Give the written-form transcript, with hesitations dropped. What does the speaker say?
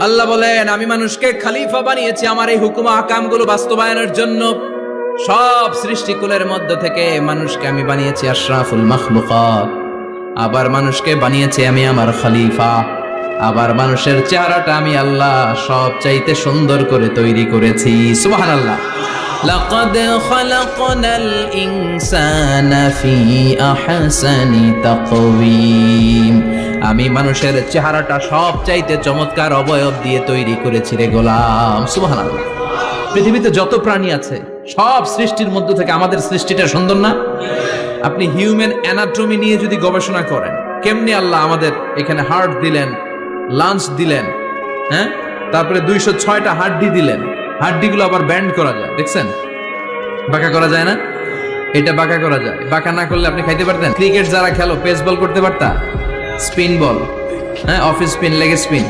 আল্লাহ বলেন, আমি মানুষকে খলিফা বানিয়েছি আমার এই হুকুম আহকামগুলো বাস্তবায়নের জন্য। সব সৃষ্টিকুলের মধ্য থেকে মানুষকে আমি বানিয়েছি আশরাফুল মাখলুকাত। আবার মানুষকে বানিয়েছি আমি আমার খলিফা। আবার মানুষের চেহারাটা আমি আল্লাহ সব চাইতে সুন্দর করে তৈরি করেছি। সুবহানাল্লাহ। লাকাদ খালাকনাল ইনসানা ফি আহসানি তাকওয়িম। আমি মানুষের চেহারাটা সব চাইতে চমৎকার অবয়ব দিয়ে তৈরি করেছি রে গোলাম। সুবহানাল্লাহ। পৃথিবীতে যত প্রাণী আছে সব সৃষ্টির মধ্য থেকে আমাদের সৃষ্টিটা সুন্দর না? আপনি হিউম্যান অ্যানাটমি নিয়ে যদি গবেষণা করেন, কেমনি আল্লাহ আমাদের এখানে হার্ট দিলেন, লাঞ্চ দিলেন, হ্যাঁ, তারপরে 206টা হাড্ডি দিলেন। হাড্ডিগুলো আবার ব্যান্ড করা যায়, দেখছেন? বাঁকা করা যায় না? এটা বাঁকা করা যায়। বাঁকা না করলে আপনি খাইতে পারতেন? ক্রিকেট যারা খেলো, পেস বল করতে পারতা? স্পিন বল, হ্যাঁ, অফ স্পিন, লেগ স্পিন,